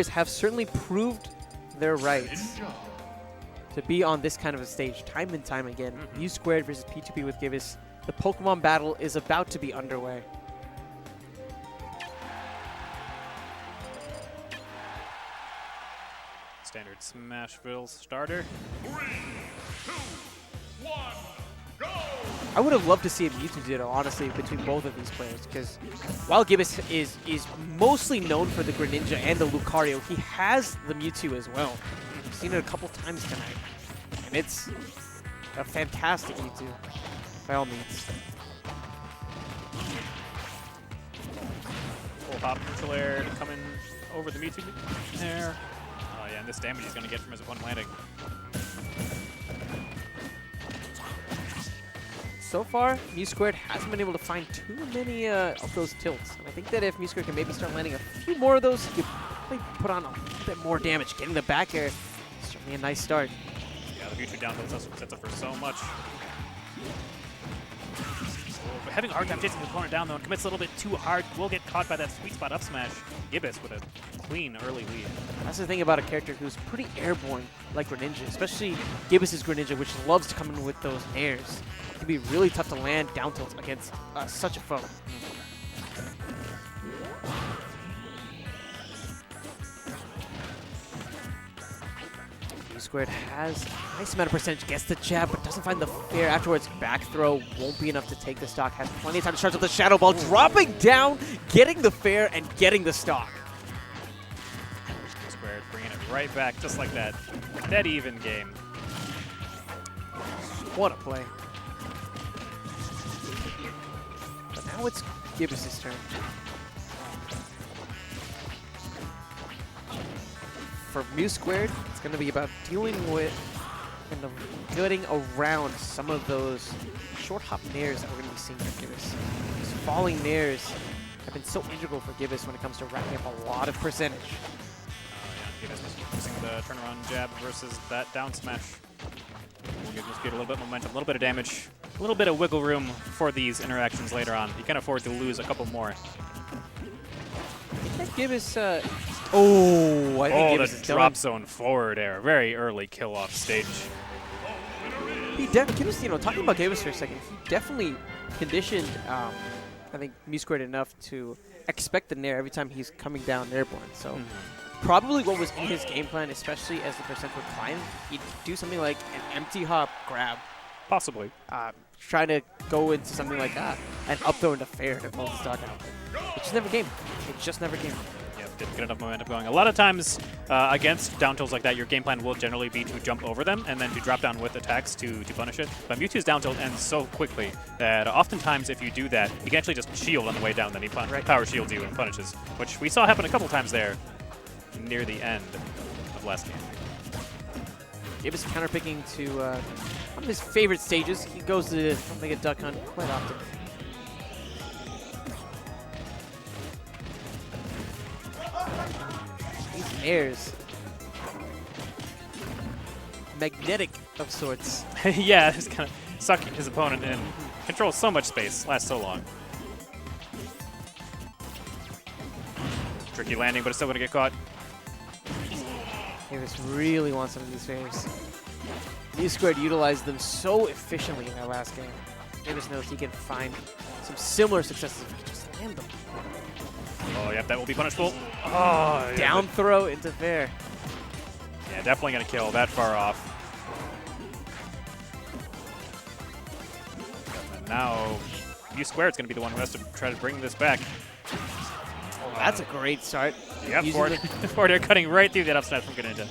players have certainly proved their rights to be on this kind of a stage time and time again. Mew² versus P2P with Gibus. The Pokemon battle is about to be underway. Standard Smashville starter. 3, 2, 1, go! I would have loved to see a Mewtwo Ditto, honestly, between both of these players, because while Gibus is mostly known for the Greninja and the Lucario, he has the Mewtwo as well. I've seen it a couple times tonight, and it's a fantastic Mewtwo, by all means. Full hop neutral air coming over the Mewtwo there. Oh yeah, and this damage he's going to get from his opponent landing. So far, Mew² hasn't been able to find too many of those tilts. And I think that if Mew² can maybe start landing a few more of those, he could probably put on a little bit more damage. Getting the back air is certainly a nice start. Yeah, the Mewtwo down tilt sets up for so much. But having a hard time chasing the opponent down though and commits a little bit too hard, will get caught by that sweet spot up smash. Gibus with a clean early lead. That's the thing about a character who's pretty airborne like Greninja, especially Gibus' Greninja, which loves to come in with those airs. It can be really tough to land down tilts against such a foe. Mew² has a nice amount of percentage, gets the jab, but doesn't find the fair afterwards. Back throw won't be enough to take the stock. Has plenty of time to charge up the Shadow Ball, dropping down, getting the fair, and getting the stock. Mew² bringing it right back, just like that. Dead even game. What a play. But now it's Gibus' turn. For Mew², it's going to be about dealing with kind of getting around some of those short hop nairs that we're going to be seeing from Gibus. These falling nairs have been so integral for Gibus when it comes to racking up a lot of percentage. Yeah, Gibus using the turnaround jab versus that down smash. We'll give Mew² a little bit of momentum, a little bit of damage, a little bit of wiggle room for these interactions later on. You can afford to lose a couple more. I think that Gibus, I think Gibus the drop zone forward air. Very early kill off stage. Gibus, you know, talking about Gibus for a second, he definitely conditioned, I think, Mew² enough to expect the nair every time he's coming down airborne. So probably what was in his game plan, especially as the percent would climb, he'd do something like an empty hop grab. Possibly. Try to go into something like that and up throw into fair to close the stock out. It just never came. It just never came. Yeah, didn't get enough momentum going. A lot of times against down tilts like that, your game plan will generally be to jump over them and then to drop down with attacks to punish it. But Mewtwo's down tilt ends so quickly that oftentimes if you do that, you can actually just shield on the way down, then he power shields you and punishes, which we saw happen a couple times there near the end of last game. Gibus counterpicking to one of his favorite stages. He goes to make a duck hunt quite often. These airs. Magnetic of sorts. Yeah, it's kind of sucking his opponent in. Controls so much space, lasts so long. Tricky landing, but it's still going to get caught. Gibus really wants some of these fairs. Mew² utilized them so efficiently in that last game. Gibus knows he can find some similar successes if he just land them. Oh, yep, that will be punishable. Oh, yeah. Down throw into fair. Yeah, definitely going to kill that far off. And now Mew² is going to be the one who has to try to bring this back. Oh, that's a great start. Yep, forward air cutting right through that up smash from Greninja.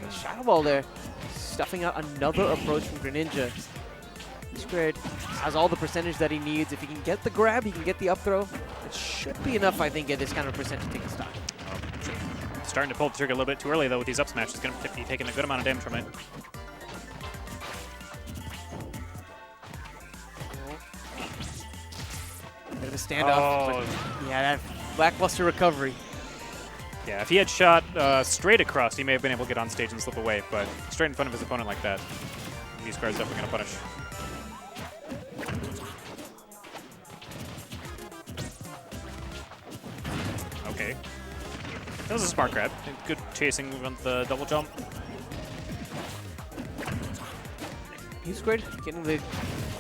The Shadow Ball there, stuffing out another approach from Greninja. Mew² has all the percentage that he needs. If he can get the grab, he can get the up throw. It should be enough, I think, at this kind of percentage to take a stock. Starting to pull the trigger a little bit too early, though, with these up smashes. He's going to be taking a good amount of damage from it. Bit of a standoff. But yeah, that lackluster recovery. Yeah, if he had shot straight across, he may have been able to get on stage and slip away, but straight in front of his opponent like that, Mew² is definitely going to punish. Okay. That was a smart grab. Good chasing on the double jump. Mew² getting the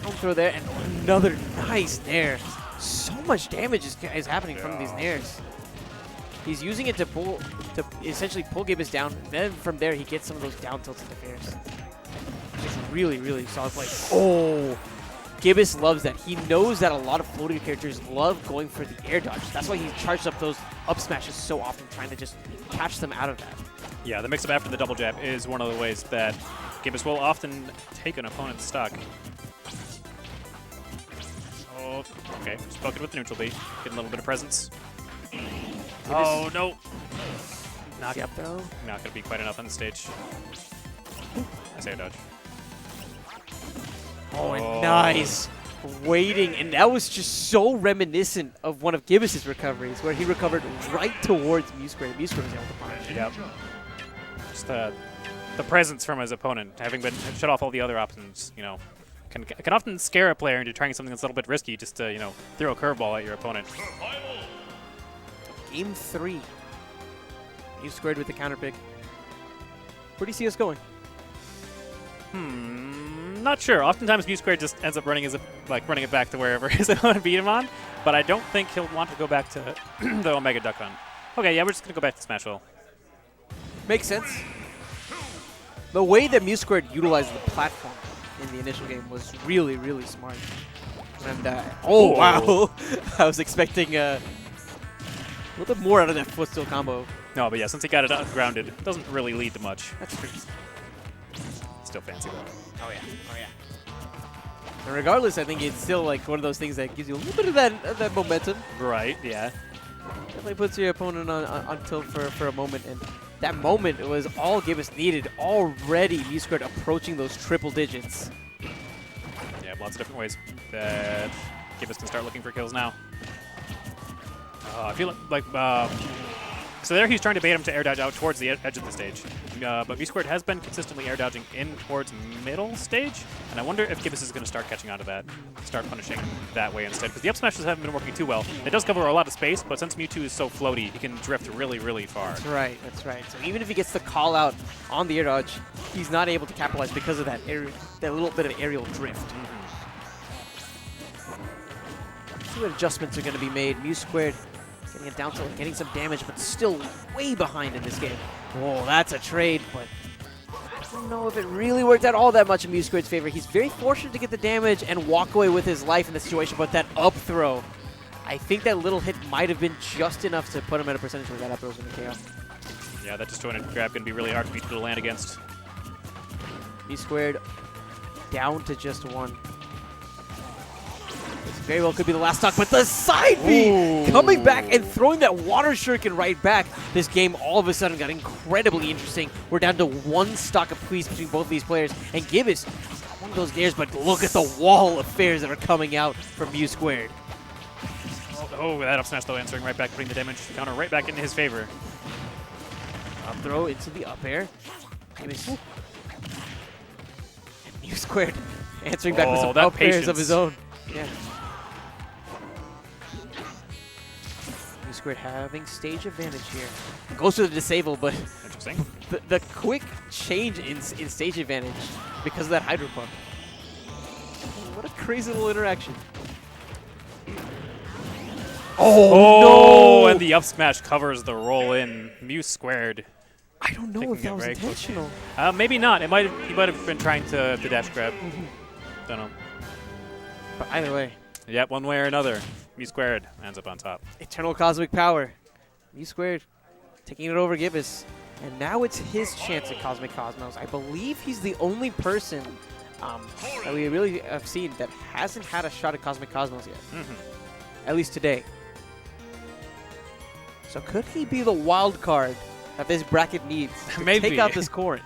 down throw there, and another nice nair. So much damage is happening from these nairs. He's using it to essentially pull Gibus down. Then from there, he gets some of those down tilts into fairs. Just really, really solid play. Oh, Gibus loves that. He knows that a lot of floating characters love going for the air dodge. That's why he charges up those up smashes so often, trying to just catch them out of that. Yeah, the mix-up after the double jab is one of the ways that Gibus will often take an opponent's stock. Oh, okay. Just poke it with the neutral B. Get a little bit of presence. Oh, no. Not going to be quite enough on the stage. I say a dodge. Oh, and nice. Waiting, and that was just so reminiscent of one of Gibus' recoveries, where he recovered right towards Mew². Mew² was able to punish. Yep. Just the presence from his opponent, having been shut off all the other options, you know, can often scare a player into trying something that's a little bit risky, just to, you know, throw a curveball at your opponent. Game 3. Mew² with the counter pick. Where do you see us going? Not sure. Oftentimes Mew² just ends up running it back to wherever his opponent beat him on, but I don't think he'll want to go back to the Omega Duck Hunt. Okay, yeah, we're just gonna go back to Smash Will. Makes sense. The way that Mew² utilized the platform in the initial game was really, really smart. And oh wow, I was expecting a little bit more out of that footstool combo. No, but yeah, since he got it grounded, it doesn't really lead to much. That's true. Still fancy though. Oh yeah, oh yeah. And regardless, I think it's still like one of those things that gives you a little bit of that momentum. Right, yeah. Definitely puts your opponent on tilt for a moment, and that moment was all Gibus needed. Already Mew² approaching those triple digits. Yeah, lots of different ways that Gibus can start looking for kills now. I feel like so there he's trying to bait him to air dodge out towards the edge of the stage. But Mew² has been consistently air dodging in towards middle stage, and I wonder if Gibus is going to start catching on to that, start punishing that way instead, because the up smashes haven't been working too well. It does cover a lot of space, but since Mewtwo is so floaty, he can drift really, really far. That's right, that's right. So even if he gets the call out on the air dodge, he's not able to capitalize because of that little bit of aerial drift. See what adjustments are going to be made. Mew² getting it down to getting some damage, but still way behind in this game. Whoa, that's a trade, but I don't know if it really worked out all that much in Mew²'s favor. He's very fortunate to get the damage and walk away with his life in this situation, but that up throw, I think that little hit might have been just enough to put him at a percentage where that up throw was going to KO. Yeah, that disjointed grab going to be really hard for Mewtwo to land against. Mew² down to just one. This very well could be the last stock, but the side B coming back and throwing that water shuriken right back. This game all of a sudden got incredibly interesting. We're down to one stock apiece between both of these players, and Gibus got one of those dares, but look at the wall of fares that are coming out from Mew². Oh, that up smash though, answering right back, putting the damage counter right back into his favor. Up throw into the up air. Gibus. Mew² answering back with some up airs of his own. Yeah. Mew² having stage advantage here. Goes to the disable, but interesting. the quick change in stage advantage because of that Hydro Pump. What a crazy little interaction. Oh, no! And the up smash covers the roll in. Mew². I don't know if that was intentional. Maybe not. He might have been trying to dash grab. Don't know. But either way. Yep, one way or another, Mew² ends up on top. Eternal Cosmic Power. Mew² taking it over Gibus. And now it's his chance at Cosmic Cosmos. I believe he's the only person that we really have seen that hasn't had a shot at Cosmic Cosmos yet. At least today. So could he be the wild card that this bracket needs to take out this Corrin?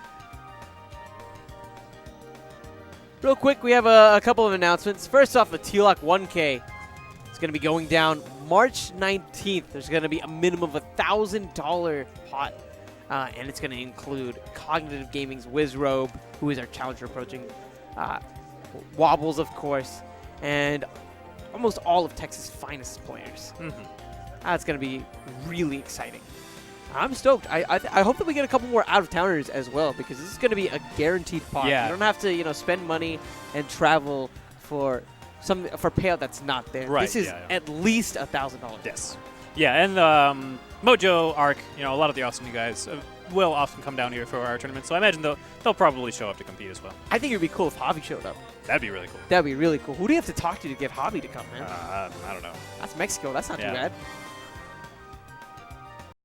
Real quick, we have a couple of announcements. First off, the T-Lock 1K is going to be going down March 19th. There's going to be a minimum of $1,000 pot, and it's going to include Cognitive Gaming's Wizrobe, who is our challenger approaching, Wobbles, of course, and almost all of Texas' finest players. That's going to be really exciting. I'm stoked. I hope that we get a couple more out-of-towners as well, because this is going to be a guaranteed pot. Yeah. You don't have to, spend money and travel for payout that's not there. Right, This is yeah. at least $1,000. Yes. Yeah, and Mojo, Arc, a lot of the Austin guys will often come down here for our tournament, so I imagine they'll probably show up to compete as well. I think it would be cool if Javi showed up. That'd be really cool. That'd be really cool. Who do you have to talk to get Javi to come, man? I don't know. That's Mexico. That's not too Yeah. bad.